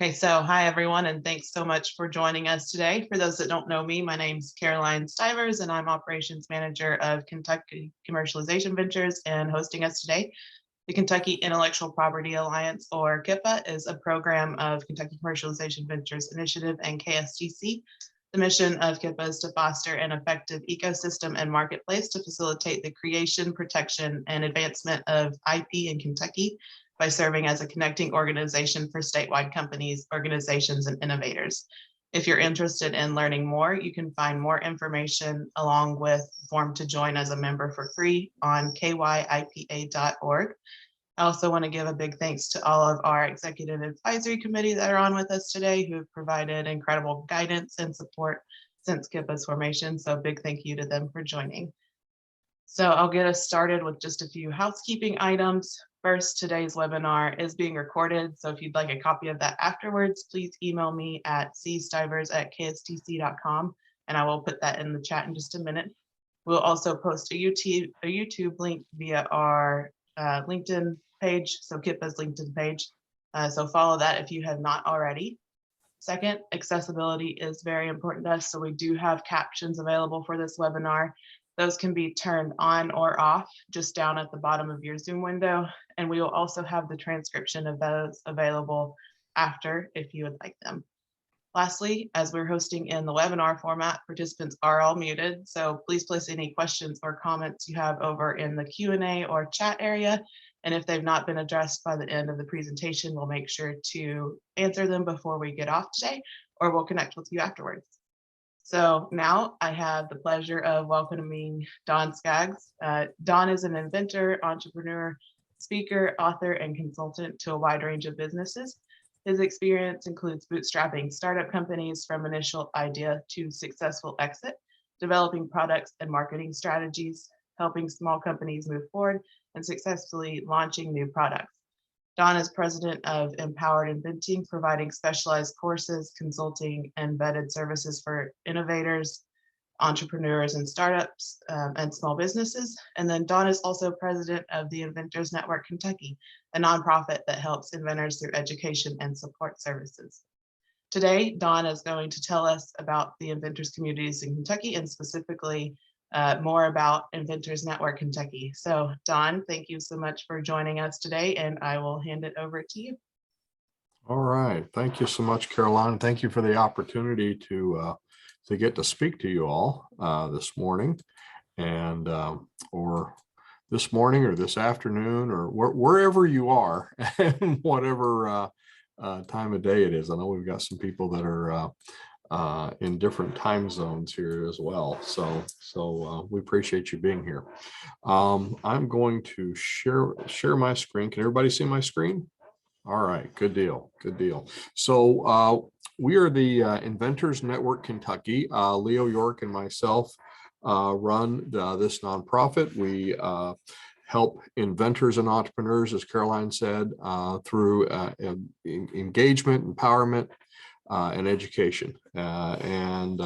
Okay, so hi everyone, and thanks so much for joining us today. For those that don't know me, my name's Caroline Stivers, and I'm Operations Manager of Kentucky Commercialization Ventures. And hosting us today, the Kentucky Intellectual Property Alliance, or KYIPA, is a program of Kentucky Commercialization Ventures Initiative and KSTC. The mission of KYIPA is to foster an effective ecosystem and marketplace to facilitate the creation, protection, and advancement of IP in Kentucky by serving as a connecting organization for statewide companies, organizations, and innovators. If you're interested in learning more, you can find more information along with the form to join as a member for free on KYIPA.org. I also want to give a big thanks to all of our executive advisory committee that are on with us today, who have provided incredible guidance and support since KYIPA's formation. So a big thank you to them for joining. So I'll get us started with just a few housekeeping items. First, today's webinar is being recorded, so if you'd like a copy of that afterwards, please email me at cstivers@kstc.com, and I will put that in the chat in just a minute. We'll also post a YouTube link via our LinkedIn page, so KYIPA's LinkedIn page. So follow that if you have not already. Second, accessibility is very important to us, so we do have captions available for this webinar. Those can be turned on or off just down at the bottom of your Zoom window. And we will also have the transcription of those available after if you would like them. Lastly, as we're hosting in the webinar format, participants are all muted. So please place any questions or comments you have over in the Q&A or chat area. And if they've not been addressed by the end of the presentation, we'll make sure to answer them before we get off today, or we'll connect with you afterwards. So now I have the pleasure of welcoming Don Skaggs. Don is an inventor, entrepreneur, speaker, author, and consultant to a wide range of businesses. His experience includes bootstrapping startup companies from initial idea to successful exit, developing products and marketing strategies, helping small companies move forward, and successfully launching new products. Don is president of Empowered Inventing, providing specialized courses, consulting, and vetted services for innovators, entrepreneurs, and startups, and small businesses. And then Don is also president of the Inventors Network Kentucky, a nonprofit that helps inventors through education and support services. Today, Don is going to tell us about the inventors communities in Kentucky, and specifically more about Inventors Network Kentucky. So Don, thank you so much for joining us today, and I will hand it over to you. All right, thank you so much, Caroline. Thank you for the opportunity to get to speak to you all this morning, and or this morning or this afternoon, or wherever you are and whatever time of day it is. I know we've got some people that are in different time zones here as well. So we appreciate you being here. I'm going to share my screen. Can everybody see my screen? All right, good deal, good deal. So we are the Inventors Network Kentucky. Leo York and myself run this nonprofit. We help inventors and entrepreneurs, as Caroline said, through engagement, empowerment, and education, and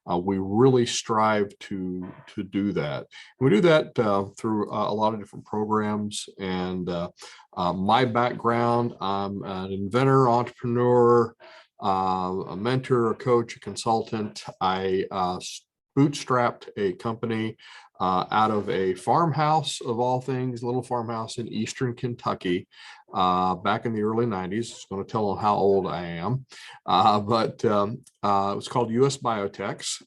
we really strive to do that. We do that through a lot of different programs. And my background, I'm an inventor, entrepreneur, a mentor, a coach, a consultant. I bootstrapped a company out of a farmhouse, of all things, little farmhouse in eastern Kentucky, back in the early 90s. It's going to tell them how old I am, but it was called US Biotechs.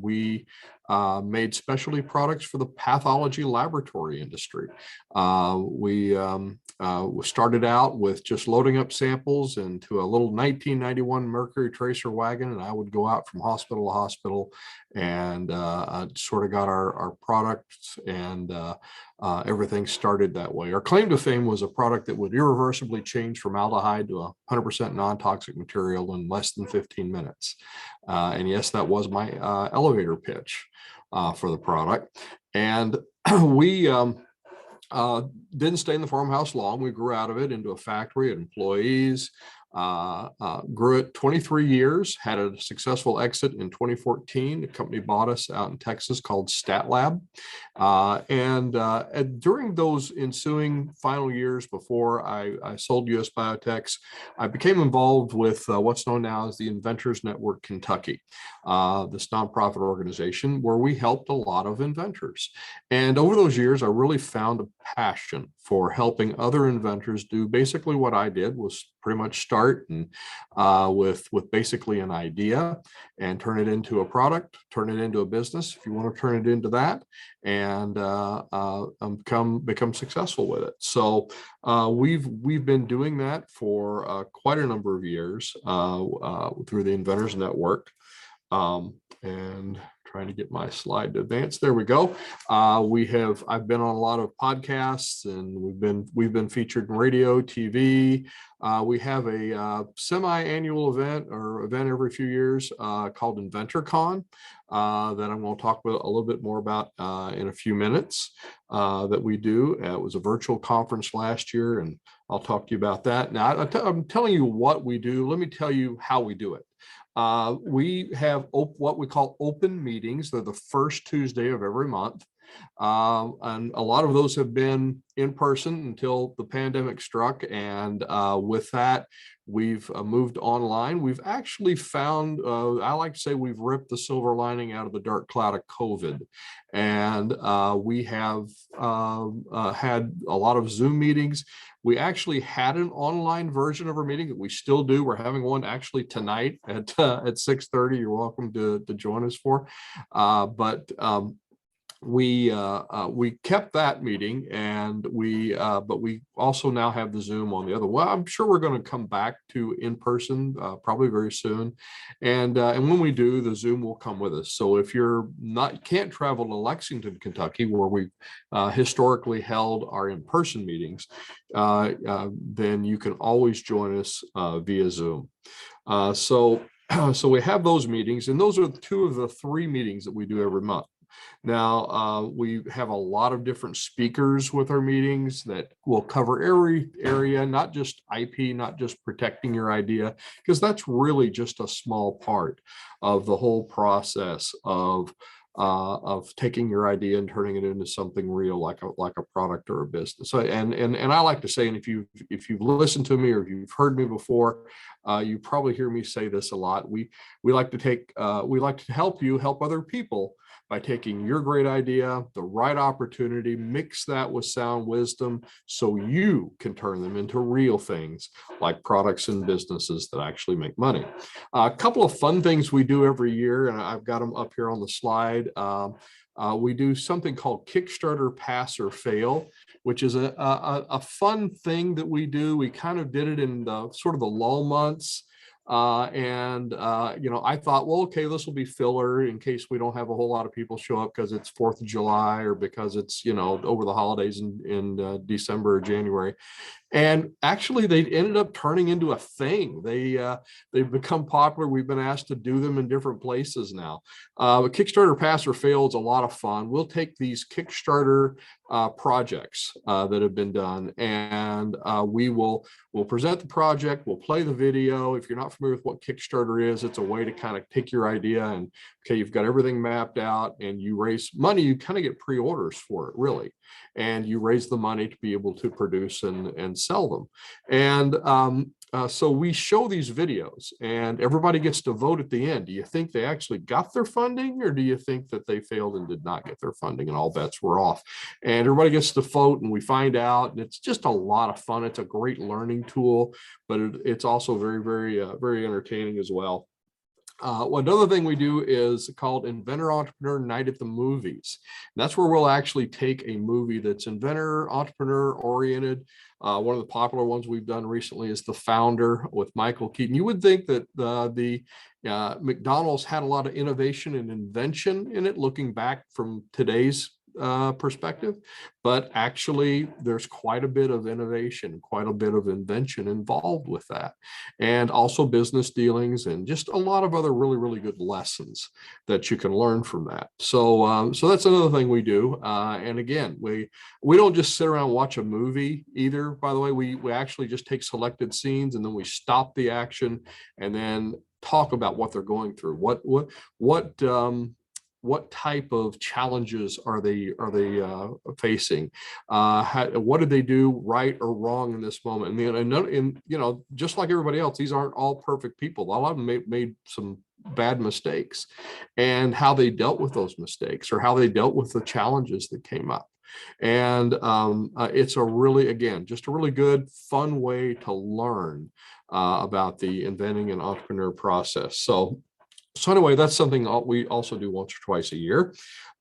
We made specialty products for the pathology laboratory industry. We started out with just loading up samples into a little 1991 Mercury Tracer wagon, and I would go out from hospital to hospital and sort of got our products, and everything started that way. Our claim to fame was a product that would irreversibly change formaldehyde to 100% non-toxic material in less than 15 minutes. And yes, that was my elevator pitch for the product. And we didn't stay in the farmhouse long. We grew out of it into a factory, employees, Grew it 23 years, had a successful exit in 2014. The company bought us out in Texas called StatLab. And during those ensuing final years before I sold US Biotechs, I became involved with what's known now as the Inventors Network Kentucky, this nonprofit organization where we helped a lot of inventors. And over those years, I really found a passion for helping other inventors do basically what I did, was pretty much start and with basically an idea and turn it into a product, turn it into a business, if you want to turn it into that, and become successful with it. So we've been doing that for quite a number of years through the Inventors Network. And trying to get my slide to advance. There we go. I've been on a lot of podcasts, and we've been featured in radio, TV. We have a semi-annual event every few years called InventorCon that I'm going to talk about a little bit more about in a few minutes that we do. It was a virtual conference last year, and I'll talk to you about that. Now, I'm telling you what we do. Let me tell you how we do it. We have what we call open meetings. They're the first Tuesday of every month. And a lot of those have been in person until the pandemic struck. And with that, we've moved online. We've actually found, I like to say, we've ripped the silver lining out of the dark cloud of COVID. And we have had a lot of Zoom meetings. We actually had an online version of our meeting that we still do. We're having one actually tonight at 6:30. You're welcome to join us for. But we kept that meeting, and but we also now have the Zoom on the other. Well, I'm sure we're going to come back to in person probably very soon, and when we do, the Zoom will come with us. So if can't travel to Lexington, Kentucky, where we historically held our in-person meetings, then you can always join us via Zoom. So we have those meetings, and those are two of the three meetings that we do every month. Now, we have a lot of different speakers with our meetings that will cover every area, not just IP, not just protecting your idea, because that's really just a small part of the whole process of taking your idea and turning it into something real, like a product or a business. So, and I like to say, and if you've listened to me or if you've heard me before, you probably hear me say this a lot. We like to help other people by taking your great idea, the right opportunity, mix that with sound wisdom so you can turn them into real things like products and businesses that actually make money. A couple of fun things we do every year, and I've got them up here on the slide. We do something called Kickstarter Pass or Fail, which is a fun thing that we do. We kind of did it in the sort of the lull months. I thought, well, okay, this will be filler in case we don't have a whole lot of people show up because it's 4th of July or because it's, over the holidays in December or January. And actually, they ended up turning into a thing. They've become popular. We've been asked to do them in different places now. Kickstarter Pass or Fail is a lot of fun. We'll take these Kickstarter projects that have been done, and we'll present the project. We'll play the video. If you're not familiar with what Kickstarter is, it's a way to kind of take your idea and, okay, you've got everything mapped out, and you raise money. You kind of get pre-orders for it, really, and you raise the money to be able to produce and sell them. And so we show these videos, and everybody gets to vote at the end. Do you think they actually got their funding, or do you think that they failed and did not get their funding and all bets were off? And everybody gets to vote, and we find out, and it's just a lot of fun. It's a great learning tool, but it's also very, very, very entertaining as well. Another thing we do is called Inventor Entrepreneur Night at the Movies. And that's where we'll actually take a movie that's inventor, entrepreneur oriented. One of the popular ones we've done recently is The Founder with Michael Keaton. You would think that the McDonald's had a lot of innovation and invention in it, looking back from today's perspective, but actually there's quite a bit of innovation, quite a bit of invention involved with that, and also business dealings and just a lot of other really, really good lessons that you can learn from that. So so that's another thing we do. And again, we don't just sit around and watch a movie either. By the way, we actually just take selected scenes and then we stop the action and then talk about what they're going through. What type of challenges are they facing? What did they do right or wrong in this moment? And you know, just like everybody else, these aren't all perfect people. A lot of them made some bad mistakes, and how they dealt with those mistakes or how they dealt with the challenges that came up. And it's a really, again, just a really good, fun way to learn about the inventing and entrepreneur process. So anyway, that's something we also do once or twice a year.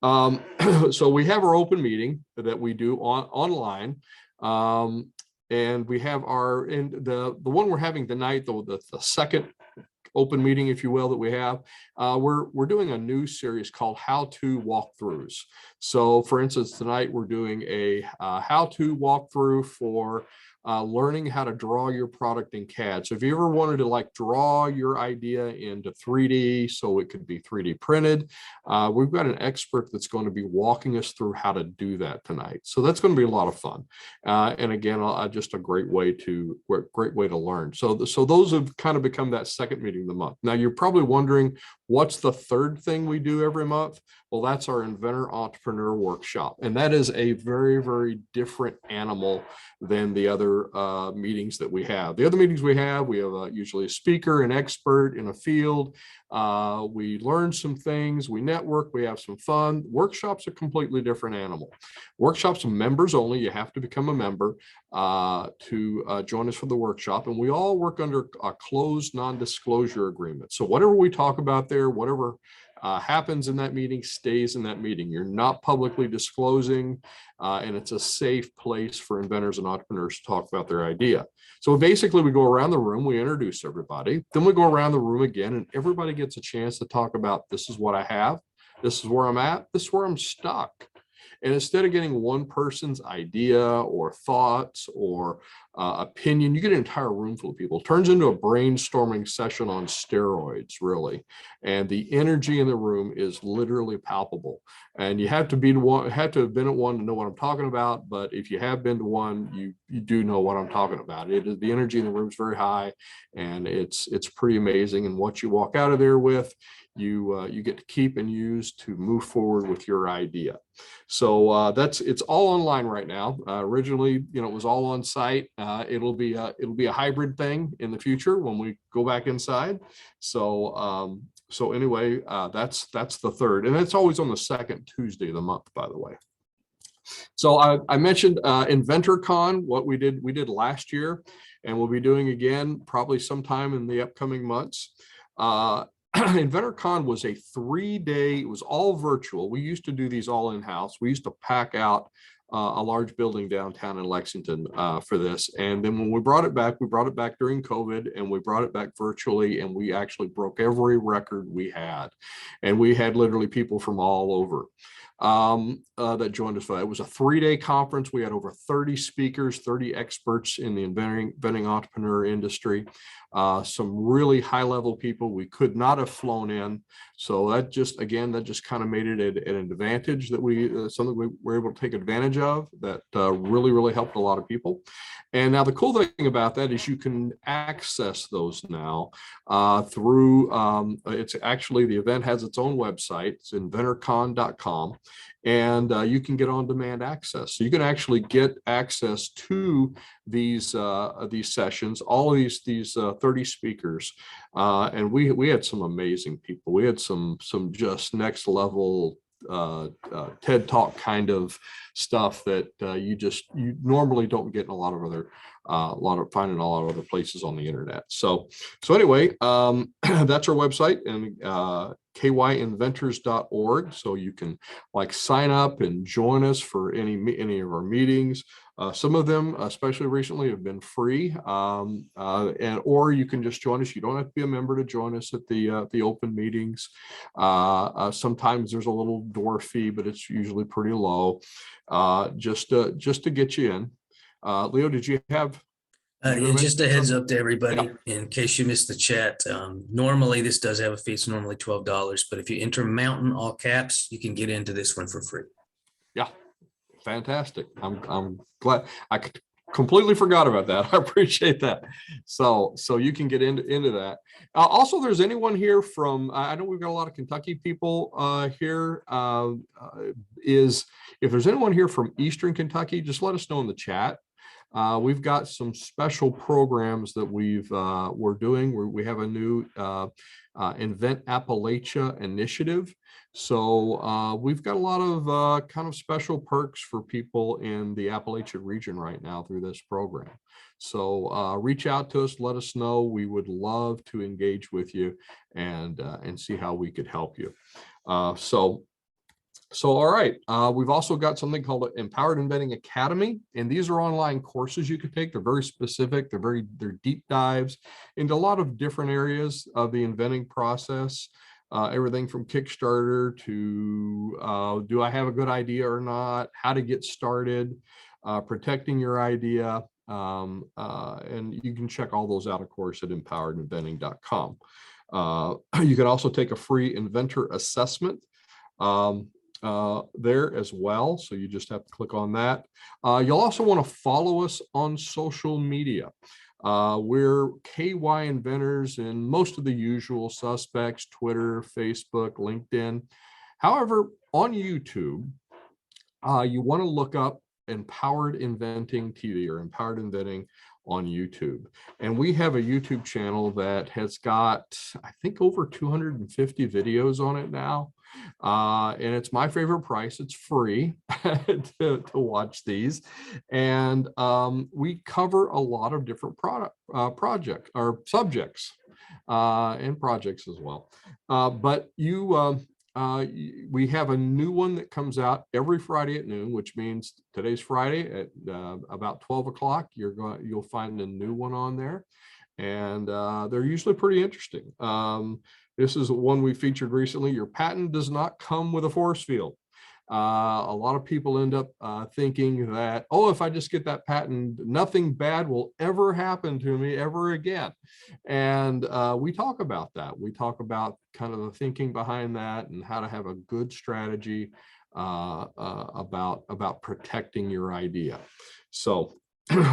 So we have our open meeting that we do online. And we have the one we're having tonight, the second open meeting, if you will, that we have, we're doing a new series called how-to walkthroughs. So for instance, tonight we're doing a how-to walkthrough for learning how to draw your product in CAD. So if you ever wanted to like draw your idea into 3D so it could be 3D printed, we've got an expert that's going to be walking us through how to do that tonight. So that's going to be a lot of fun. And again, just a great way to learn. So those have kind of become that second meeting of the month. Now you're probably wondering, what's the third thing we do every month? Well, that's our Inventor Entrepreneur Workshop. And that is a very, very different animal than the other meetings that we have. The other meetings we have usually a speaker, an expert in a field. We learn some things, we network, we have some fun. Workshops are a completely different animal. Workshops are members only. You have to become a member to join us for the workshop. And we all work under a closed non-disclosure agreement. So whatever we talk about there, whatever happens in that meeting stays in that meeting. You're not publicly disclosing, and it's a safe place for inventors and entrepreneurs to talk about their idea. So basically we go around the room, we introduce everybody, then we go around the room again, and everybody gets a chance to talk about, this is what I have, this is where I'm at, this is where I'm stuck. And instead of getting one person's idea or thoughts or opinion, you get an entire room full of people. It turns into a brainstorming session on steroids, really. And the energy in the room is literally palpable. And you have to have been at one to know what I'm talking about. But if you have been to one, you do know what I'm talking about. The energy in the room is very high, and it's pretty amazing. And what you walk out of there with, you get to keep and use to move forward with your idea. So it's all online right now. Originally, it was all on site. It'll be a hybrid thing in the future when we go back inside. So anyway, that's the third, and it's always on the second Tuesday of the month, by the way. So I mentioned InventorCon, what we did last year, and we'll be doing again probably sometime in the upcoming months. InventorCon was a 3-day, it was all virtual. We used to do these all in-house. We used to pack out a large building downtown in Lexington for this. And then when we brought it back during COVID, and we brought it back virtually, and we actually broke every record we had. And we had literally people from all over that joined us for that. It was a 3-day conference. We had over 30 speakers, 30 experts in the inventing entrepreneur industry. Some really high-level people we could not have flown in. So that just kind of made it an advantage that something we were able to take advantage of that really, really helped a lot of people. And now the cool thing about that is you can access those now through, it's actually, the event has its own website. It's inventorcon.com. And you can get on-demand access. So you can actually get access to these sessions, all of these 30 speakers. And we had some amazing people. We had some just next level TED Talk kind of stuff that you normally don't get in a lot of finding a lot of other places on the internet. So anyway, that's our website, and KYInventors.org. So you can like sign up and join us for any of our meetings. Some of them, especially recently, have been free, or you can just join us. You don't have to be a member to join us at the open meetings. Sometimes there's a little door fee, but it's usually pretty low, just to get you in. Leo, did you have? And just a heads up to everybody, in case you missed the chat, normally this does have a fee. It's normally $12, but if you enter Mountain all caps, you can get into this one for free. Yeah, fantastic. I'm glad. I completely forgot about that. I appreciate that. So you can get into that. Also, there's anyone here from, I know we've got a lot of Kentucky people here. If there's anyone here from Eastern Kentucky, just let us know in the chat. We've got some special programs that we're doing. We have a new Invent Appalachia initiative. So we've got a lot of kind of special perks for people in the Appalachia region right now through this program. So reach out to us, let us know. We would love to engage with you and see how we could help you. So, all right, we've also got something called Empowered Inventing Academy, and these are online courses you can take. They're very specific. They're deep dives into a lot of different areas of the inventing process. Everything from Kickstarter to do I have a good idea or not, how to get started, protecting your idea, and you can check all those out, of course, at empoweredinventing.com. You can also take a free inventor assessment there as well. So you just have to click on that. You'll also want to follow us on social media. We're KY Inventors in most of the usual suspects: Twitter, Facebook, LinkedIn. However, on YouTube, you want to look up Empowered Inventing TV or Empowered Inventing on YouTube. And we have a YouTube channel that has got, I think, over 250 videos on it now. And it's my favorite price. It's free to watch these. And we cover a lot of different projects or subjects and projects as well. But we have a new one that comes out every Friday at noon, which means today's Friday at about 12 o'clock. You'll find a new one on there, and they're usually pretty interesting. This is one we featured recently. Your patent does not come with a force field. A lot of people end up thinking that, oh, if I just get that patent, nothing bad will ever happen to me ever again. And we talk about that. We talk about kind of the thinking behind that and how to have a good strategy about protecting your idea. So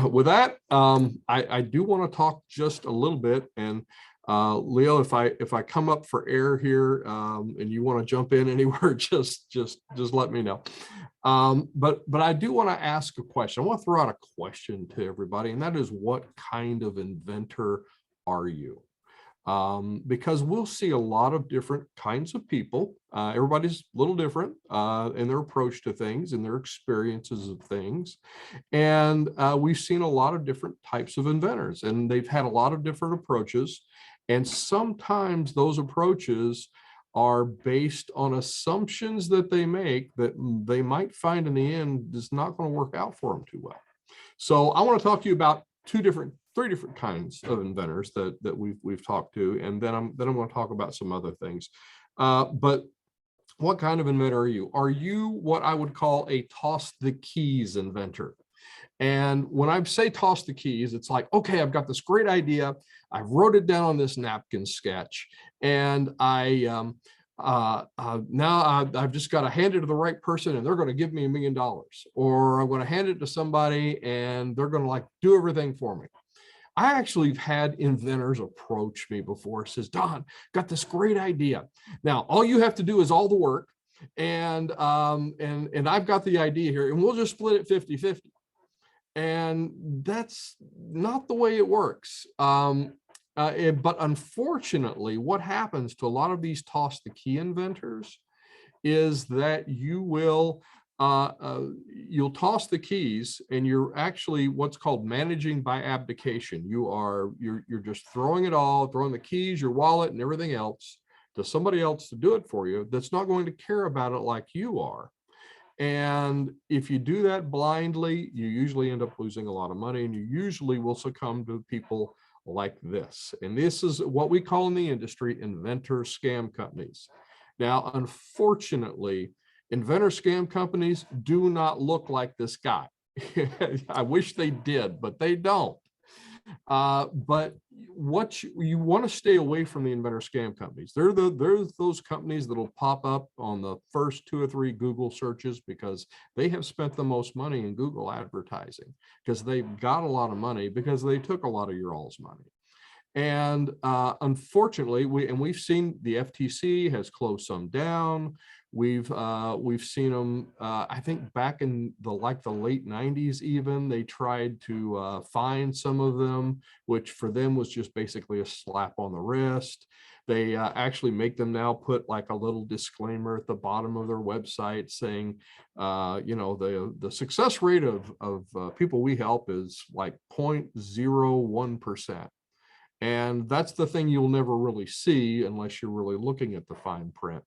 with that, I do want to talk just a little bit. And Leo, if I come up for air here and you want to jump in anywhere, just let me know. But I do want to ask a question. I want to throw out a question to everybody, and that is, what kind of inventor are you? Because we'll see a lot of different kinds of people. Everybody's a little different in their approach to things and their experiences of things. And we've seen a lot of different types of inventors, and they've had a lot of different approaches. And sometimes those approaches are based on assumptions that they make that they might find in the end is not going to work out for them too well. So I want to talk to you about three different kinds of inventors that we've talked to, and then I'm going to talk about some other things. But what kind of inventor are you? Are you what I would call a toss the keys inventor? And when I say toss the keys, it's like, okay, I've got this great idea. I wrote it down on this napkin sketch, and now I've just got to hand it to the right person, and they're going to give me $1 million, or I'm going to hand it to somebody, and they're going to like do everything for me. I actually have had inventors approach me before, says, Don, got this great idea. Now, all you have to do is all the work, and I've got the idea here, and we'll just split it 50-50. And that's not the way it works. But unfortunately, what happens to a lot of these toss the key inventors is that you will you'll toss the keys and you're actually what's called managing by abdication. You're just throwing it all, throwing the keys, your wallet and everything else to somebody else to do it for you that's not going to care about it like you are. And if you do that blindly, you usually end up losing a lot of money, and you usually will succumb to people like this. And this is what we call in the industry inventor scam companies. Now, unfortunately, inventor scam companies do not look like this guy. I wish they did, but they don't. But what you want to stay away from the inventor scam companies. They're those companies that'll pop up on the first 2 or 3 Google searches because they have spent the most money in Google advertising, because they've got a lot of money, because they took a lot of your all's money. And unfortunately, we've seen the FTC has closed some down. We've seen them. I think back in the late 90s, even they tried to find some of them, which for them was just basically a slap on the wrist. They actually make them now put like a little disclaimer at the bottom of their website saying, the success rate of people we help is like 0.01%. And that's the thing you'll never really see unless you're really looking at the fine print.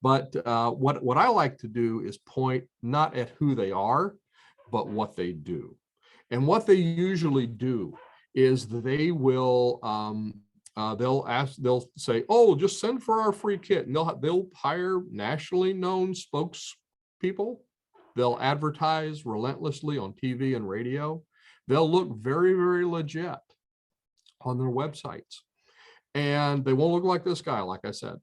But what I like to do is point not at who they are, but what they do. And what they usually do is they will they'll say, oh, just send for our free kit, and they'll hire nationally known spokespeople. They'll advertise relentlessly on TV and radio. They'll look very, very legit on their websites, and they won't look like this guy, like I said,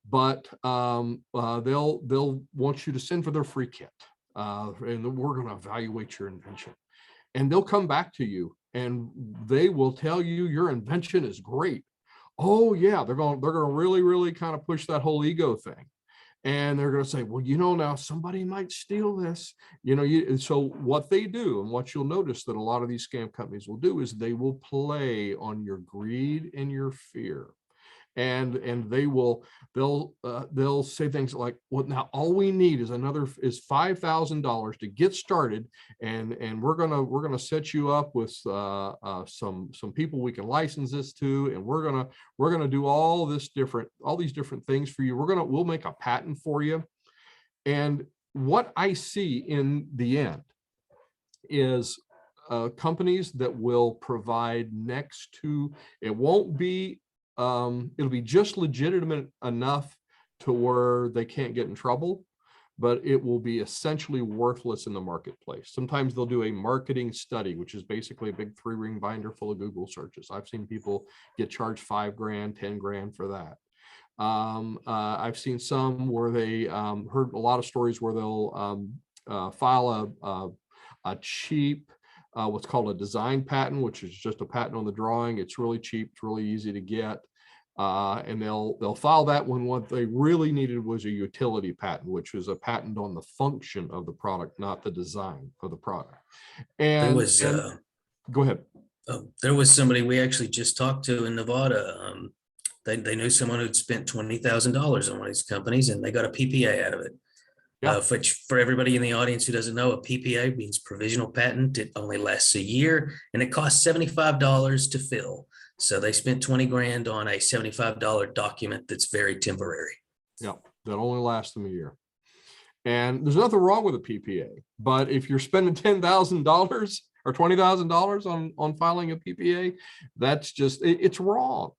but they'll want you to send for their free kit, and we're going to evaluate your invention, and they'll come back to you and they will tell you your invention is great. Oh yeah, they're going to really, really kind of push that whole ego thing. And they're going to say, well, now somebody might steal this, so what they do, and what you'll notice that a lot of these scam companies will do, is they will play on your greed and your fear. And they'll say things like, well, now all we need is $5,000 to get started, and we're gonna set you up with some people we can license this to, and we're gonna do all these different things for you. We'll make a patent for you. And what I see in the end is companies that will provide next to, it won't be it'll be just legitimate enough to where they can't get in trouble, but it will be essentially worthless in the marketplace. Sometimes they'll do a marketing study, which is basically a big 3-ring binder full of Google searches. I've seen people get charged $5 grand, 10 grand for that. I've seen some where they heard a lot of stories where they'll file a cheap what's called a design patent, which is just a patent on the drawing. It's really cheap, it's really easy to get. And they'll file that when what they really needed was a utility patent, which was a patent on the function of the product, not the design of the product. And go ahead. There was somebody we actually just talked to in Nevada. They knew someone who'd spent $20,000 on one of these companies, and they got a PPA out of it. Yeah. Which, for everybody in the audience who doesn't know, a PPA means provisional patent. It only lasts a year, and it costs $75 to fill. So they spent 20 grand on a $75 document that's very temporary. Yeah, that only lasts them a year. And there's nothing wrong with a PPA, but if you're spending $10,000 or $20,000 on filing a PPA, that's just, it's wrong.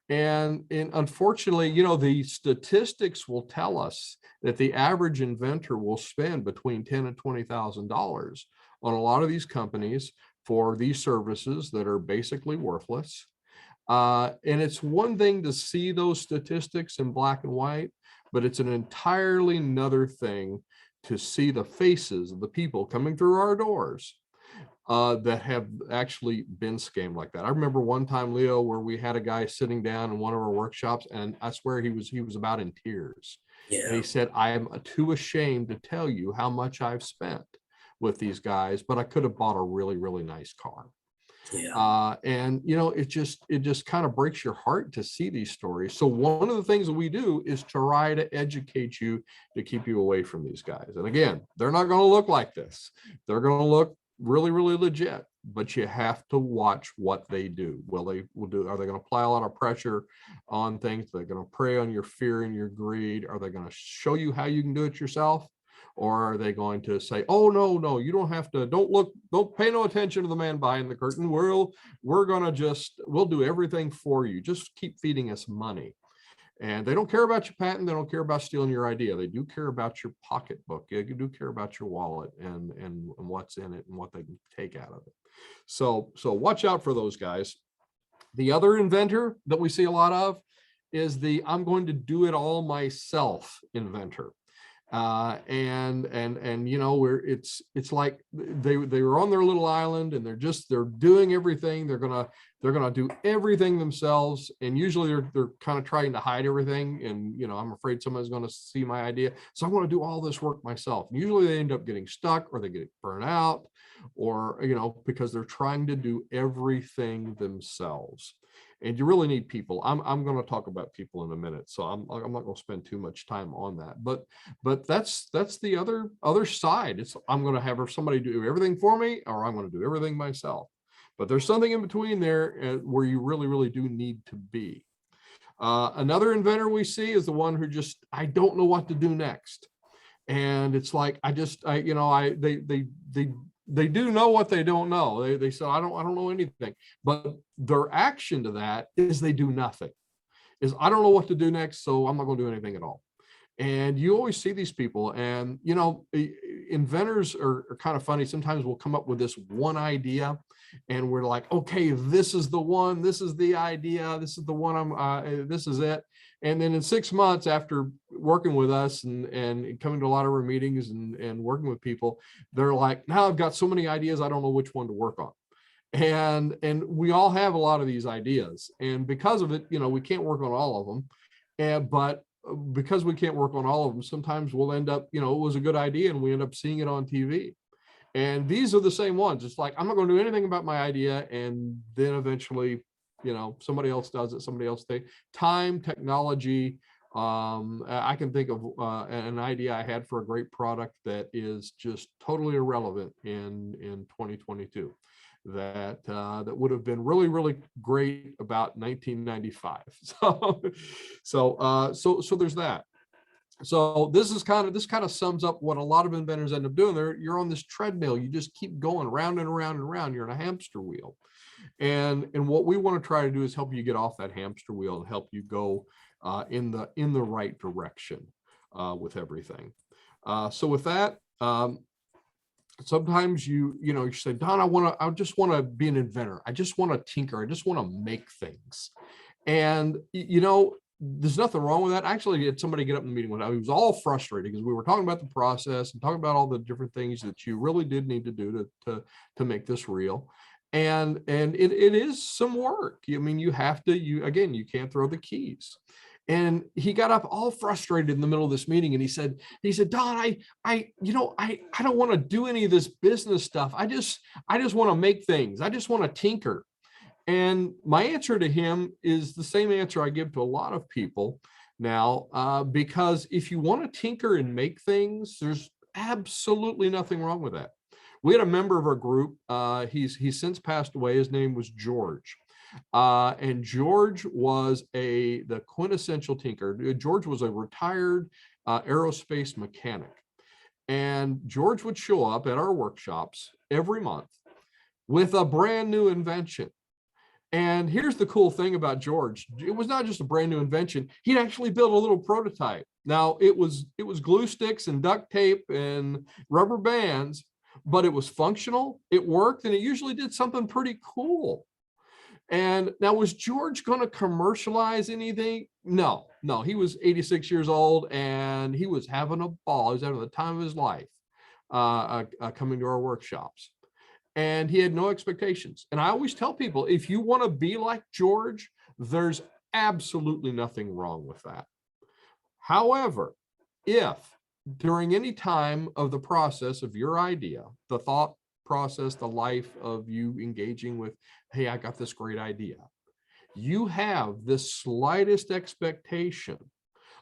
And unfortunately, the statistics will tell us that the average inventor will spend between $10,000 and $20,000 on a lot of these companies for these services that are basically worthless. And it's one thing to see those statistics in black and white, but it's an entirely another thing to see the faces of the people coming through our doors that have actually been scammed like that. I remember one time, Leo, where we had a guy sitting down in one of our workshops, and I swear he was about in tears. Yeah. And he said, I am too ashamed to tell you how much I've spent with these guys, but I could have bought a really, really nice car. Yeah. And it just kind of breaks your heart to see these stories. So one of the things that we do is try to educate you to keep you away from these guys. And again, they're not going to look like this. They're going to look really, really legit, but you have to watch what they do. Are they going to apply a lot of pressure on things? They're going to prey on your fear and your greed. Are they going to show you how you can do it yourself? Or are they going to say, oh, no, you don't have to, don't pay no attention to the man behind the curtain. We'll do everything for you. Just keep feeding us money. And they don't care about your patent. They don't care about stealing your idea. They do care about your pocketbook. They do care about your wallet and what's in it and what they can take out of it. So watch out for those guys. The other inventor that we see a lot of is the I'm going to do it all myself inventor. It's like they were on their little island and they're doing everything. They're gonna do everything themselves, and usually they're kind of trying to hide everything. And I'm afraid someone's going to see my idea, so I want to do all this work myself. And usually they end up getting stuck, or they get burnt out, or because they're trying to do everything themselves. And you really need people. I'm going to talk about people in a minute, so I'm not going to spend too much time on that. But that's the other side. I'm going to have somebody do everything for me, or I'm going to do everything myself. But there's something in between there where you really, really do need to be. Another inventor we see is the one who I don't know what to do next. And it's like, they do know what they don't know. They say, I don't know anything. But their action to that is they do nothing. Is I don't know what to do next, so I'm not going to do anything at all. And you always see these people, and inventors are kind of funny. Sometimes we'll come up with this one idea, and we're like, okay, this is the one, this is the idea, this is the one, this is it. And then in 6 months after working with us and coming to a lot of our meetings and working with people, they're like, now I've got so many ideas, I don't know which one to work on. And we all have a lot of these ideas, and because of it, we can't work on all of them. But because we can't work on all of them, sometimes we'll end up, it was a good idea and we end up seeing it on TV. And these are the same ones. It's like, I'm not going to do anything about my idea. And then eventually, somebody else does it. Time, technology. I can think of an idea I had for a great product that is just totally irrelevant in 2022. That would have been really, really great about 1995. So there's that. So this kind of sums up what a lot of inventors end up doing. You're on this treadmill. You just keep going round and around and around. You're in a hamster wheel. And what we want to try to do is help you get off that hamster wheel and help you go in the right direction with everything. So with that, sometimes you say, Don, I just want to be an inventor. I just want to tinker. I just want to make things. And there's nothing wrong with that. Actually, I had somebody get up in the meeting when I was all frustrated because we were talking about the process and talking about all the different things that you really did need to do to make this real. And it is some work. I mean, you have to, you can't throw the keys. And he got up all frustrated in the middle of this meeting, and he said, Don, I don't want to do any of this business stuff. I just want to make things. I just want to tinker. And my answer to him is the same answer I give to a lot of people now, because if you want to tinker and make things, there's absolutely nothing wrong with that. We had a member of our group. He's since passed away. His name was George. And George was the quintessential tinker. George was a retired aerospace mechanic. And George would show up at our workshops every month with a brand new invention. And here's the cool thing about George. It was not just a brand new invention. He'd actually built a little prototype. Now it was glue sticks and duct tape and rubber bands, but it was functional, it worked, and it usually did something pretty cool. And now, was George going to commercialize anything? No, he was 86 years old and he was having a ball. He was having the time of his life coming to our workshops. And he had no expectations. And I always tell people, if you want to be like George, there's absolutely nothing wrong with that. However, if during any time of the process of your idea, the thought process, the life of you engaging with, hey, I got this great idea. You have the slightest expectation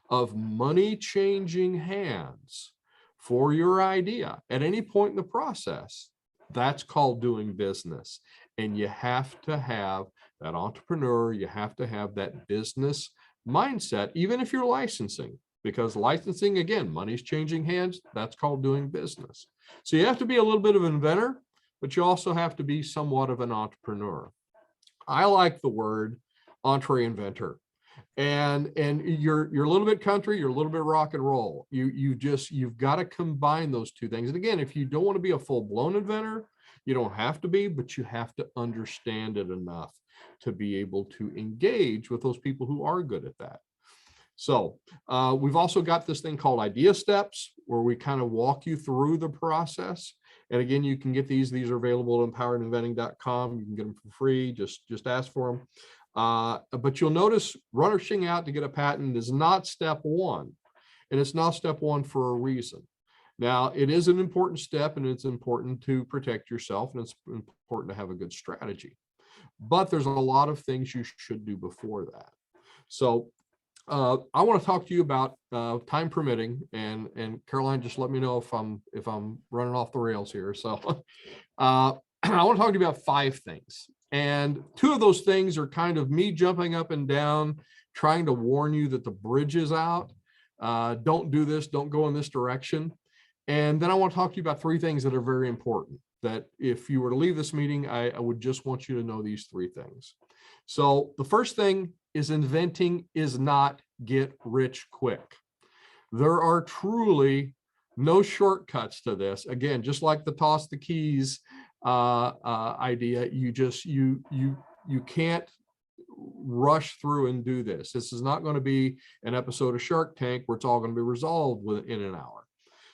of money changing hands for your idea at any point in the process. That's called doing business. And you have to have that entrepreneur, you have to have that business mindset, even if you're licensing, because licensing, again, money's changing hands. That's called doing business. So you have to be a little bit of an inventor, but you also have to be somewhat of an entrepreneur. I like the word entree inventor. And you're a little bit country, you're a little bit rock and roll. You've got to combine those two things. And again, if you don't want to be a full-blown inventor, you don't have to be, but you have to understand it enough to be able to engage with those people who are good at that. So we've also got this thing called idea steps, where we kind of walk you through the process. And again, you can get these are available at empoweredinventing.com. You can get them for free. Just ask for them. But you'll notice rushing out to get a patent is not step one, and it's not step one for a reason. Now, it is an important step, and it's important to protect yourself, and it's important to have a good strategy. But there's a lot of things you should do before that. So I want to talk to you about time permitting, and Caroline, just let me know if I'm running off the rails here. So I want to talk to you about 5 things. And 2 of those things are kind of me jumping up and down, trying to warn you that the bridge is out. Don't do this. Don't go in this direction. And then I want to talk to you about 3 things that are very important, that if you were to leave this meeting, I would just want you to know these 3 things. So the first thing is, inventing is not get rich quick. There are truly no shortcuts to this. Again, just like the toss the keys idea, you can't rush through and do this. This is not going to be an episode of Shark Tank where it's all going to be resolved within an hour.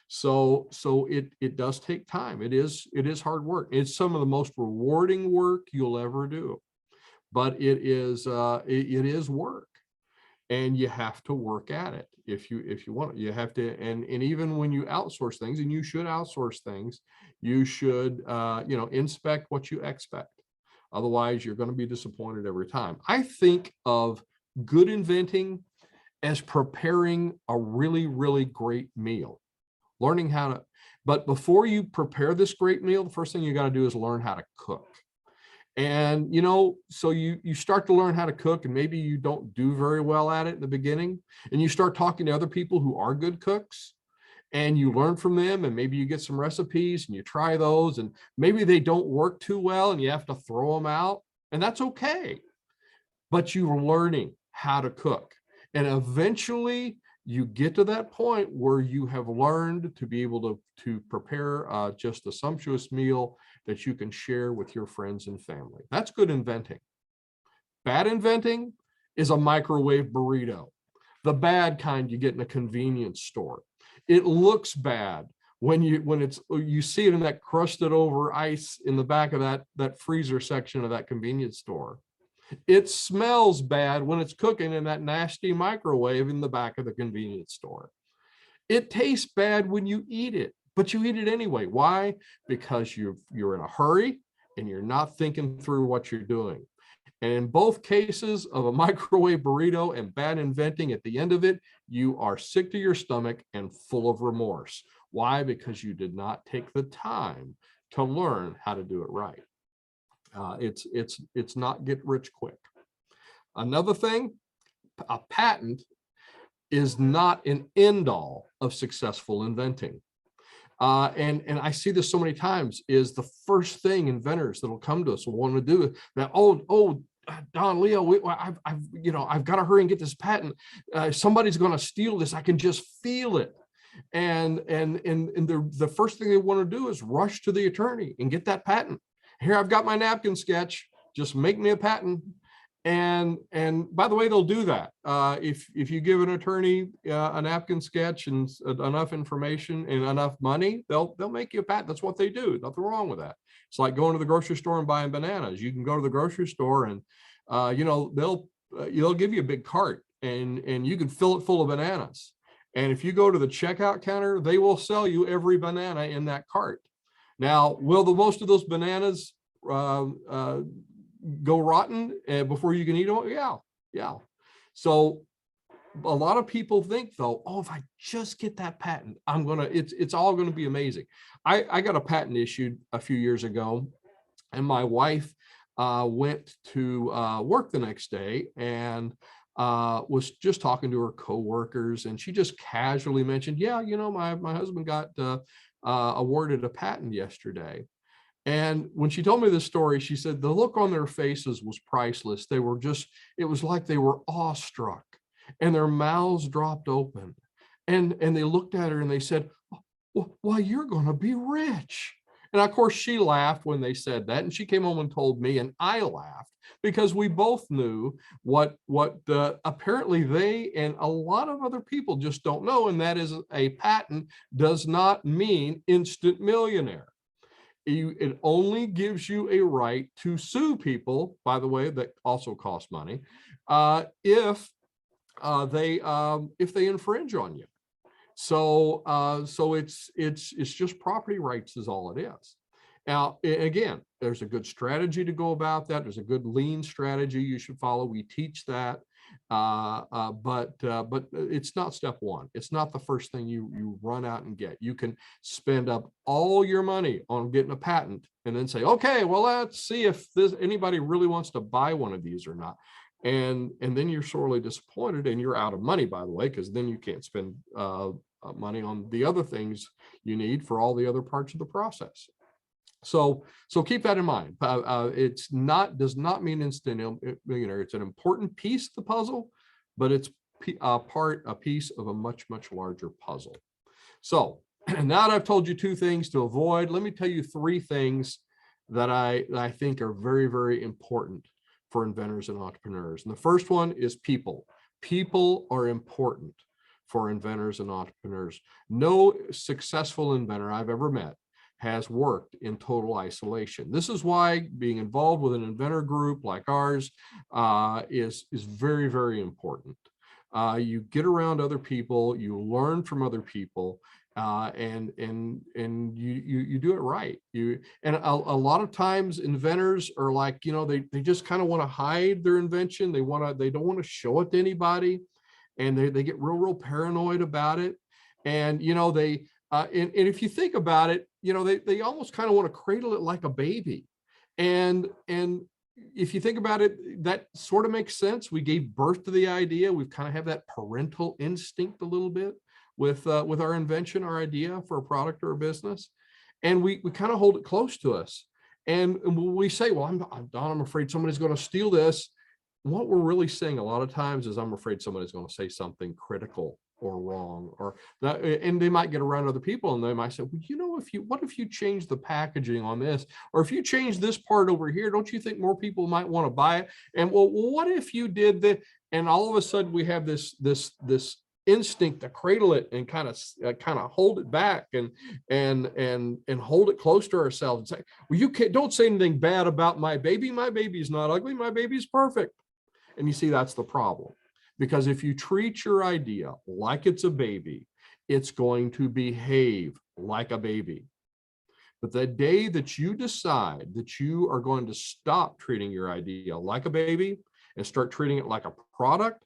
So it does take time. It is hard work. It's some of the most rewarding work you'll ever do, but it is work, and you have to work at it if you want it. You have to, and even when you outsource things, and you should outsource things, you should inspect what you expect. Otherwise, you're going to be disappointed every time. I think of good inventing as preparing a really, really great meal. Learning how to, but before you prepare this great meal, the first thing you got to do is learn how to cook. And, so you start to learn how to cook, and maybe you don't do very well at it in the beginning, and you start talking to other people who are good cooks, and you learn from them, and maybe you get some recipes and you try those, and maybe they don't work too well and you have to throw them out, and that's okay. But you're learning how to cook, and eventually you get to that point where you have learned to be able to prepare just a sumptuous meal that you can share with your friends and family. That's good inventing. Bad inventing is a microwave burrito, the bad kind you get in a convenience store. It looks bad when you see it in that crusted over ice in the back of that freezer section of that convenience store. It smells bad when it's cooking in that nasty microwave in the back of the convenience store. It tastes bad when you eat it, but you eat it anyway. Why? Because you're in a hurry and you're not thinking through what you're doing. And in both cases of a microwave burrito and bad inventing, at the end of it, you are sick to your stomach and full of remorse. Why? Because you did not take the time to learn how to do it right. It's not get rich quick. Another thing, a patent is not an end all of successful inventing. And I see this so many times, is the first thing inventors that'll come to us will want to do that. Oh, Don, Leo, I've got to hurry and get this patent. Somebody's going to steal this. I can just feel it. And the first thing they want to do is rush to the attorney and get that patent. Here, I've got my napkin sketch. Just make me a patent. And by the way, they'll do that. If you give an attorney a napkin sketch and enough information and enough money, they'll make you a patent. That's what they do. Nothing wrong with that. It's like going to the grocery store and buying bananas. You can go to the grocery store and they'll give you a big cart and you can fill it full of bananas. And if you go to the checkout counter, they will sell you every banana in that cart. Now, will the most of those bananas go rotten before you can eat them? Yeah. So a lot of people think though, oh, if I just get that patent, it's all gonna be amazing. I got a patent issued a few years ago, and my wife went to work the next day and was just talking to her coworkers, and she just casually mentioned, yeah, my husband got awarded a patent yesterday. And when she told me this story, she said the look on their faces was priceless. It was like they were awestruck, and their mouths dropped open. And they looked at her and they said, well, you're going to be rich. And of course, she laughed when they said that. And she came home and told me, and I laughed because we both knew what apparently they and a lot of other people just don't know. And that is, a patent does not mean instant millionaire. It only gives you a right to sue people, by the way, that also cost money, if they infringe on you. So it's just property rights is all it is. Now, again, there's a good strategy to go about that. There's a good lean strategy you should follow. We teach that, but it's not step one. It's not the first thing you run out and get. You can spend up all your money on getting a patent and then say, okay, well, let's see if anybody really wants to buy one of these or not. And then you're sorely disappointed, and you're out of money, by the way, because then you can't spend money on the other things you need for all the other parts of the process. So keep that in mind. Does not mean instant millionaire. It's an important piece of the puzzle, but it's a piece of a much larger puzzle. So now that I've told you two things to avoid, let me tell you three things that I think are very important for inventors and entrepreneurs. And the first one is people. People are important for inventors and entrepreneurs. No successful inventor I've ever met has worked in total isolation. This is why being involved with an inventor group like ours is very important. You get around other people, you learn from other people, and you do it right. And a lot of times inventors are like, they just kind of want to hide their invention. They don't want to show it to anybody, and they get real paranoid about it. And and if you think about it, they almost kind of want to cradle it like a baby. And if you think about it, that sort of makes sense. We gave birth to the idea. We kind of have that parental instinct a little bit with our invention, our idea for a product or a business. And we kind of hold it close to us. And we say, well, I'm afraid somebody's going to steal this. What we're really saying a lot of times is, I'm afraid somebody's going to say something critical or wrong, or that, and they might get around other people and they might say, well, what if you change the packaging on this, or if you change this part over here, don't you think more people might want to buy it? And well, what if you did that? And all of a sudden we have this instinct to cradle it and kind of hold it back and hold it close to ourselves and say, well, don't say anything bad about my baby. My baby's not ugly. My baby's perfect. And you see, that's the problem. Because if you treat your idea like it's a baby, it's going to behave like a baby. But the day that you decide that you are going to stop treating your idea like a baby and start treating it like a product,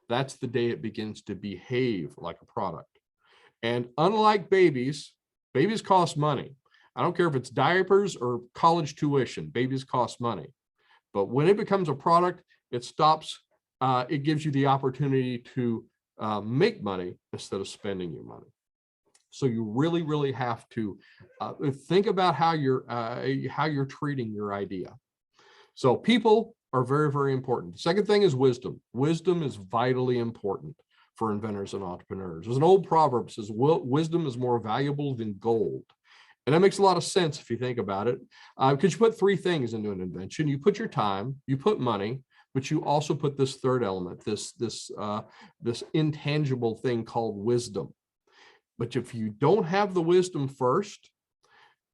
that's the day it begins to behave like a product. And unlike babies cost money. I don't care if it's diapers or college tuition, babies cost money. But when it becomes a product, it stops. It gives you the opportunity to make money instead of spending your money. So you really have to think about how you're treating your idea. So people are very important. The second thing is wisdom. Wisdom is vitally important for inventors and entrepreneurs. There's an old proverb that says, wisdom is more valuable than gold. And that makes a lot of sense if you think about it, because you put three things into an invention. You put your time, you put money, but you also put this third element, this intangible thing called wisdom. But if you don't have the wisdom first,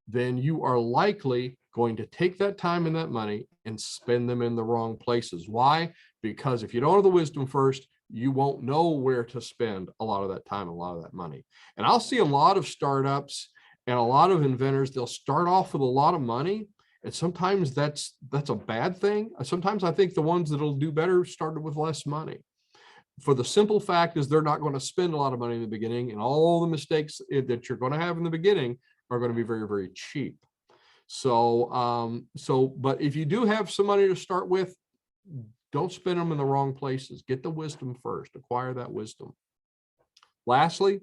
then you are likely going to take that time and that money and spend them in the wrong places. Why? Because if you don't have the wisdom first, you won't know where to spend a lot of that time, a lot of that money. And I'll see a lot of startups And a lot of inventors, they'll start off with a lot of money. And sometimes that's a bad thing. Sometimes I think the ones that'll do better started with less money. For the simple fact is they're not going to spend a lot of money in the beginning, and all the mistakes that you're going to have in the beginning are going to be very, very cheap. So, but if you do have some money to start with, don't spend them in the wrong places. Get the wisdom first, acquire that wisdom. Lastly,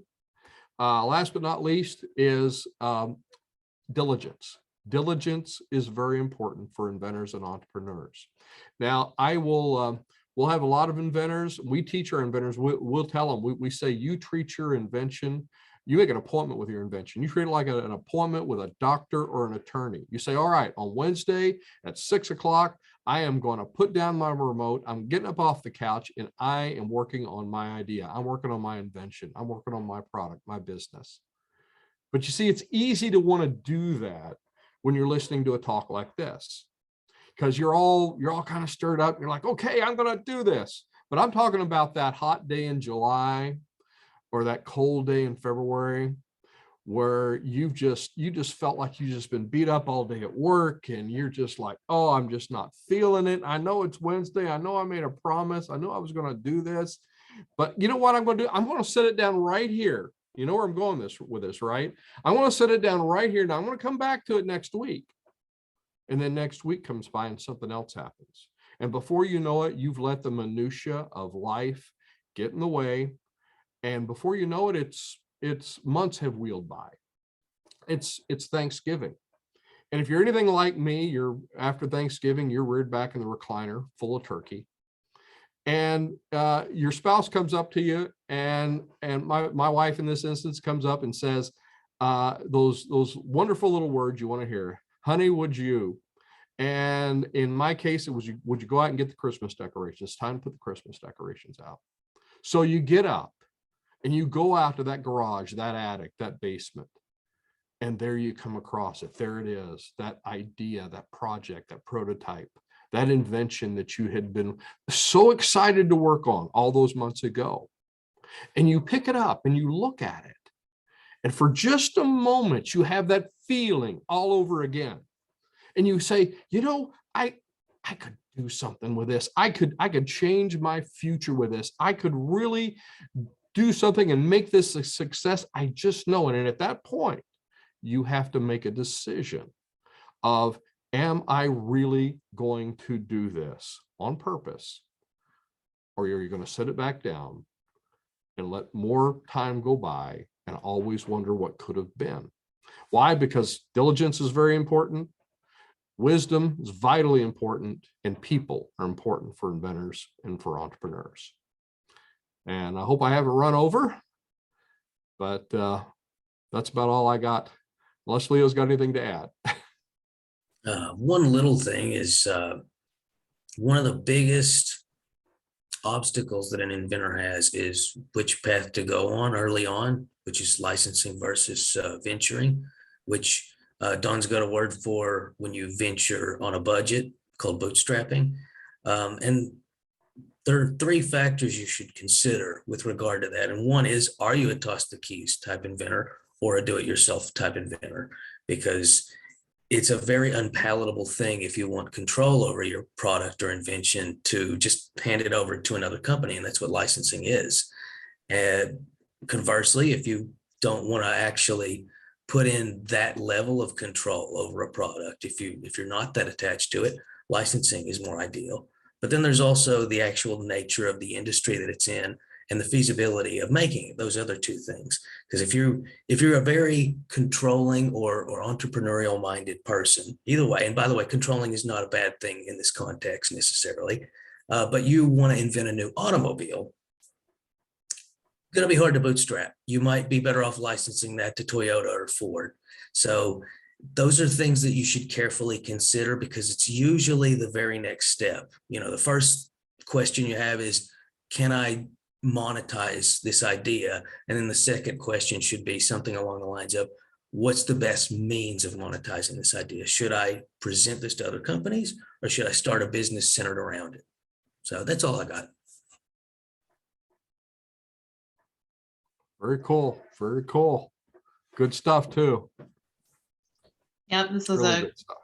last but not least is diligence. Diligence is very important for inventors and entrepreneurs. Now, we'll have a lot of inventors. We teach our inventors, we'll tell them, we say, you treat your invention, you make an appointment with your invention. You treat it like an appointment with a doctor or an attorney. You say, all right, on Wednesday at 6 o'clock, I am going to put down my remote. I'm getting up off the couch and I am working on my idea. I'm working on my invention. I'm working on my product, my business. But you see, it's easy to want to do that when you're listening to a talk like this, because you're all kind of stirred up. You're like, okay, I'm going to do this. But I'm talking about that hot day in July or that cold day in February where you just felt like you just been beat up all day at work, and you're just like, oh, I'm just not feeling it. I know it's Wednesday. I know I made a promise. I know I was going to do this, but you know what I'm going to do? I'm going to set it down right here. You know where I'm going with this, right? I want to set it down right here. Now I'm going to come back to it next week. And then next week comes by and something else happens. And before you know it, you've let the minutia of life get in the way. And before you know it, it's months have wheeled by. It's Thanksgiving. And if you're anything like me, you're after Thanksgiving, you're reared back in the recliner full of turkey. And your spouse comes up to you, and my wife in this instance comes up and says those wonderful little words you want to hear. Honey, would you? And in my case, it was, would you go out and get the Christmas decorations? It's time to put the Christmas decorations out. So you get up and you go out to that garage, that attic, that basement, and there you come across it. There it is, that idea, that project, that prototype, that invention that you had been so excited to work on all those months ago. And you pick it up and you look at it. And for just a moment, you have that feeling all over again. And you say, you know, I could do something with this. I could change my future with this. I could really do something and make this a success. I just know it. And at that point, you have to make a decision of, am I really going to do this on purpose? Or are you going to set it back down and let more time go by and always wonder what could have been? Why? Because diligence is very important. Wisdom is vitally important, and people are important for inventors and for entrepreneurs. And I hope I haven't run over, but that's about all I got. Unless Leo's got anything to add. One little thing is one of the biggest obstacles that an inventor has is which path to go on early on, which is licensing versus venturing, which Don's got a word for when you venture on a budget called bootstrapping. And there are three factors you should consider with regard to that. And one is, are you a toss the keys type inventor or a do-it-yourself type inventor? Because it's a very unpalatable thing if you want control over your product or invention to just hand it over to another company. And that's what licensing is. And conversely, if you don't want to actually put in that level of control over a product, if you're not that attached to it, licensing is more ideal. But then there's also the actual nature of the industry that it's in and the feasibility of making it, those other two things. Because if you're a very controlling or entrepreneurial minded person, either way, and by the way, controlling is not a bad thing in this context necessarily, but you want to invent a new automobile, going to be hard to bootstrap. You might be better off licensing that to Toyota or Ford. So those are things that you should carefully consider, because it's usually the very next step. You know, the first question you have is, can I monetize this idea? And then the second question should be something along the lines of, what's the best means of monetizing this idea? Should I present this to other companies, or should I start a business centered around it? So that's all I got. Very cool. Very cool. Good stuff too. Yep, this was Really a good stuff.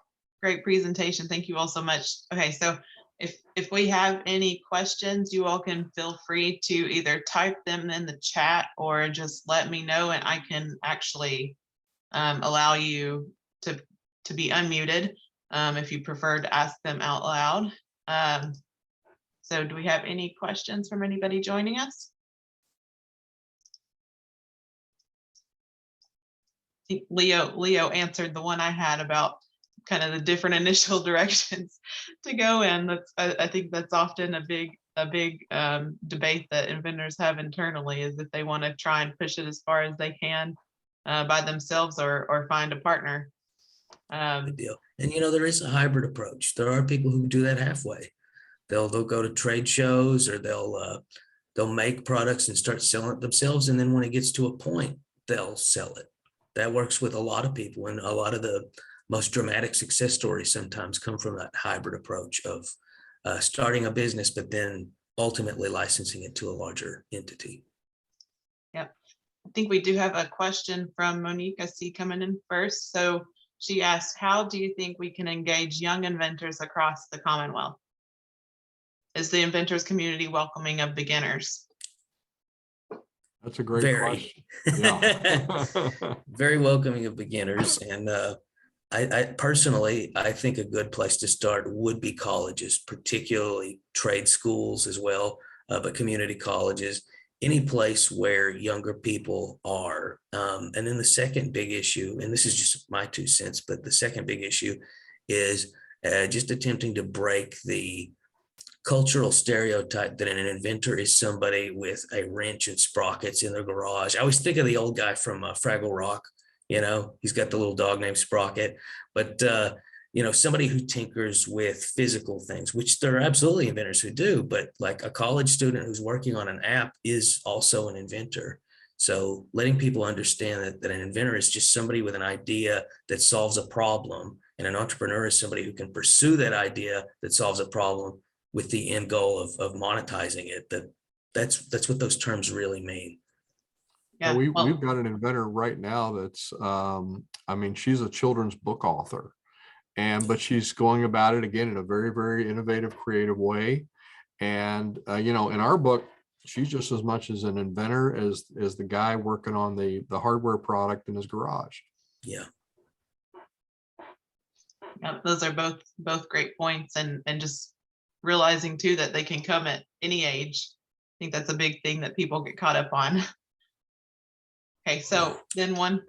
great presentation. Thank you all so much. Okay, so if we have any questions, you all can feel free to either type them in the chat or just let me know, and I can actually allow you to be unmuted if you prefer to ask them out loud. So do we have any questions from anybody joining us? I think Leo answered the one I had about kind of the different initial directions to go in. That's I think that's often a big debate that inventors have internally, is if they want to try and push it as far as they can by themselves or find a partner. Good deal. And there is a hybrid approach. There are people who do that halfway. They'll go to trade shows, or they'll make products and start selling it themselves, and then when it gets to a point, they'll sell it. That works with a lot of people, and a lot of the most dramatic success stories sometimes come from that hybrid approach of starting a business, but then ultimately licensing it to a larger entity. Yep. I think we do have a question from Monique. I see coming in first. So she asked, how do you think we can engage young inventors across the Commonwealth? Is the inventors community welcoming of beginners? That's a great question. Yeah. Very welcoming of beginners. And I personally, I think a good place to start would be colleges, particularly trade schools as well, but community colleges, any place where younger people are. And then the second big issue, and this is just my 2 cents, but the second big issue is just attempting to break the cultural stereotype that an inventor is somebody with a wrench and sprockets in their garage. I always think of the old guy from Fraggle Rock. He's got the little dog named Sprocket, but somebody who tinkers with physical things, which there are absolutely inventors who do, but like a college student who's working on an app is also an inventor. So letting people understand that an inventor is just somebody with an idea that solves a problem, and an entrepreneur is somebody who can pursue that idea that solves a problem with the end goal of monetizing it. That's what those terms really mean. Yeah, we've got an inventor right now that's she's a children's book author, but she's going about it again in a very, very innovative, creative way. And in our book, she's just as much as an inventor as the guy working on the hardware product in his garage. Yeah. Yeah, those are both great points, and just realizing too that they can come at any age. I think that's a big thing that people get caught up on. Okay, so then one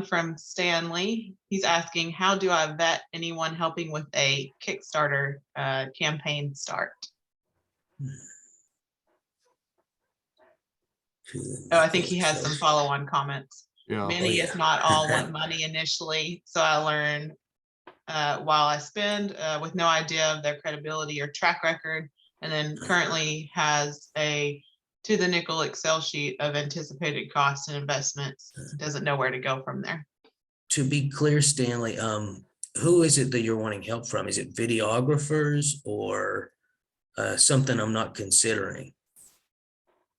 from Stanley. He's asking, how do I vet anyone helping with a Kickstarter campaign start? Oh, I think he has some follow-on comments. Yeah. Many, if not all, want money initially. So I learn while I spend with no idea of their credibility or track record, and then currently has a to the nickel Excel sheet of anticipated costs and investments. Doesn't know where to go from there. To be clear, Stanley, who is it that you're wanting help from? Is it videographers or something I'm not considering?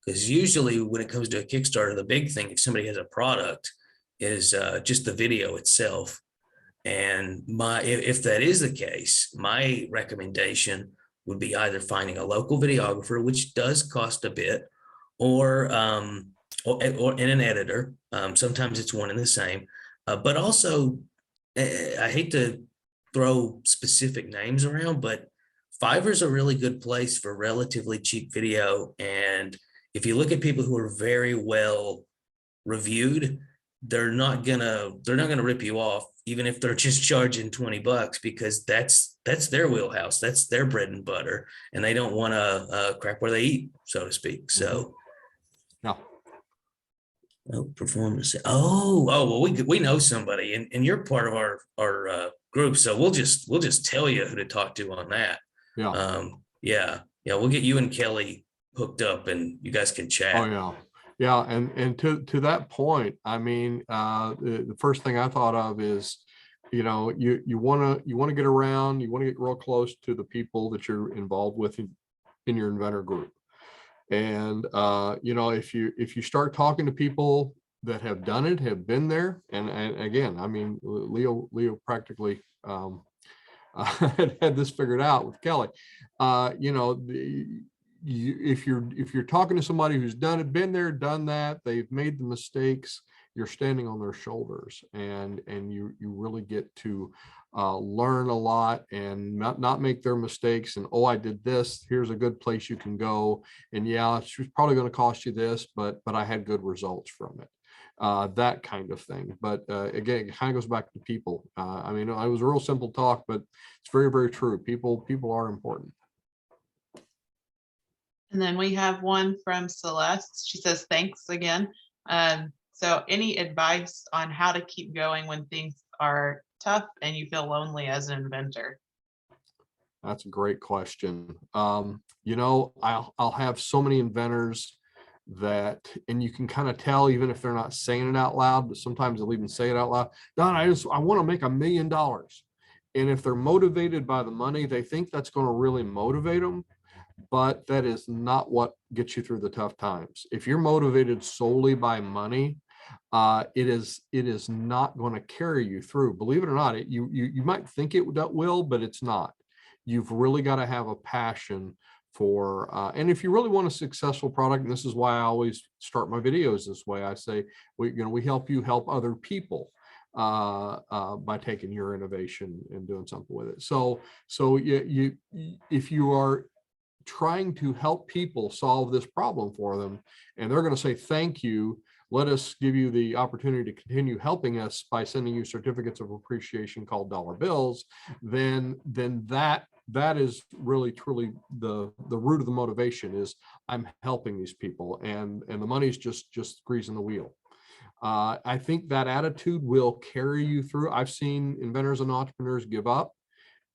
Because usually when it comes to a Kickstarter, the big thing, if somebody has a product, is just the video itself. And if that is the case, my recommendation would be either finding a local videographer, which does cost a bit, or in an editor. Sometimes it's one and the same. But also, I hate to throw specific names around, but Fiverr's a really good place for relatively cheap video. And if you look at people who are very well reviewed, they're not gonna rip you off, even if they're just charging $20, because that's their wheelhouse, that's their bread and butter, and they don't want to crap where they eat, so to speak. So yeah. Performance. Well, we know somebody, and you're part of our group, so we'll just tell you who to talk to on that. Yeah. We'll get you and Kelly hooked up, and you guys can chat. Oh yeah. Yeah, and to that point, the first thing I thought of is, you want to get around, you want to get real close to the people that you're involved with in your inventor group. And if you start talking to people that have done it, have been there. And again, I mean, Leo practically had this figured out with Kelly. You know, if you're talking to somebody who's done it, been there, done that, they've made the mistakes, you're standing on their shoulders, and you really get to learn a lot and not make their mistakes. And, oh, I did this, here's a good place you can go, and yeah, it's probably going to cost you this, but I had good results from it. That kind of thing. But again, it kind of goes back to people. I mean, it was a real simple talk, but it's very, very true. People are important. And then we have one from Celeste. She says, thanks again. So any advice on how to keep going when things are tough and you feel lonely as an inventor? That's a great question. You know, I'll have so many inventors that, and you can kind of tell, even if they're not saying it out loud, but sometimes they'll even say it out loud. Don, I want to make $1 million. And if they're motivated by the money, they think that's going to really motivate them. But that is not what gets you through the tough times. If you're motivated solely by money, it is not going to carry you through. Believe it or not, you might think it will, but it's not. You've really got to have a passion for, and if you really want a successful product, and this is why I always start my videos this way, I say, we help you help other people by taking your innovation and doing something with it. So if you are trying to help people solve this problem for them, and they're going to say, thank you, let us give you the opportunity to continue helping us by sending you certificates of appreciation called dollar bills, then that is really truly the root of the motivation. Is I'm helping these people, and the money's just greasing the wheel. I think that attitude will carry you through. I've seen inventors and entrepreneurs give up,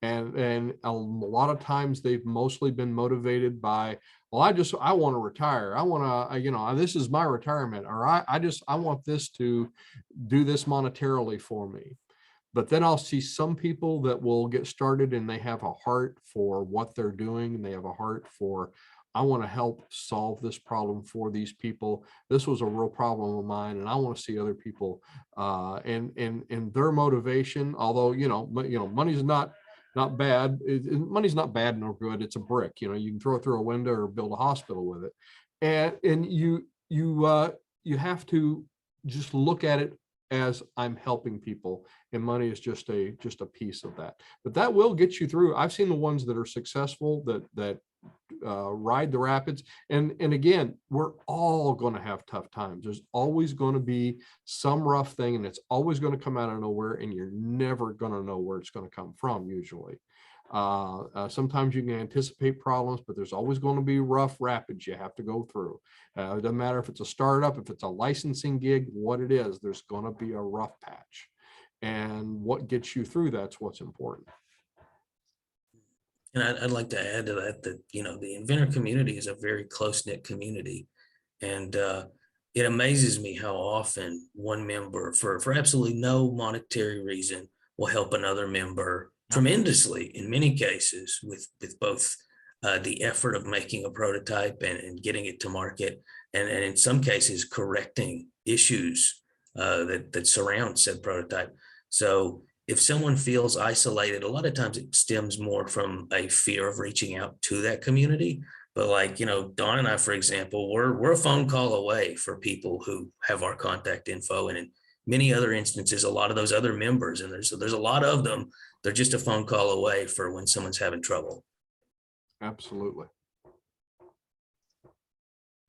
and a lot of times they've mostly been motivated by, well, I want to retire. I want to, this is my retirement, or I want this to do this monetarily for me. But then I'll see some people that will get started and they have a heart for what they're doing, and they have a heart for, I want to help solve this problem for these people. This was a real problem of mine, and I want to see other people and their motivation. Although money's not bad. Money's not bad nor good. It's a brick. You can throw it through a window or build a hospital with it, and you have to just look at it as I'm helping people, and money is just a piece of that. But that will get you through. I've seen the ones that are successful that ride the rapids. And again, we're all going to have tough times. There's always going to be some rough thing, and it's always going to come out of nowhere, and you're never going to know where it's going to come from usually. Sometimes you can anticipate problems, but there's always going to be rough rapids you have to go through. It doesn't matter if it's a startup, if it's a licensing gig, what it is, there's going to be a rough patch. And what gets you through, that's what's important. And I'd like to add to that, the inventor community is a very close-knit community. And it amazes me how often one member, for absolutely no monetary reason, will help another member tremendously in many cases with both the effort of making a prototype and getting it to market, and in some cases correcting issues that surround said prototype. So if someone feels isolated, a lot of times it stems more from a fear of reaching out to that community. But Dawn and I, for example, we're a phone call away for people who have our contact info, and in many other instances, a lot of those other members, and there's a lot of them, they're just a phone call away for when someone's having trouble. Absolutely.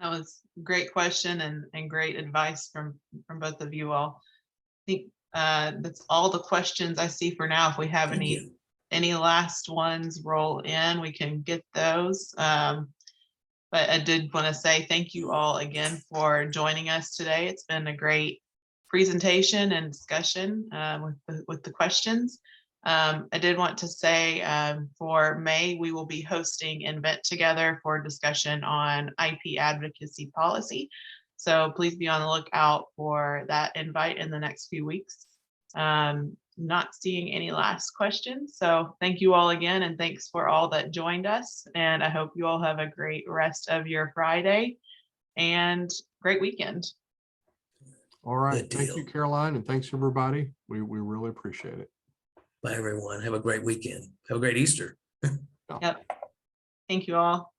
That was a great question and great advice from both of you all. I think that's all the questions I see for now. If we have any last ones roll in, we can get those. But I did want to say thank you all again for joining us today. It's been a great presentation and discussion with the questions. I did want to say for May, we will be hosting Invent Together for discussion on IP advocacy policy. So please be on the lookout for that invite in the next few weeks. Not seeing any last questions. So thank you all again, and thanks for all that joined us. And I hope you all have a great rest of your Friday and great weekend. All right. Good Thank you, deal. Caroline, and thanks, everybody. We really appreciate it. Bye, everyone. Have a great weekend. Have a great Easter. Yep. Thank you all.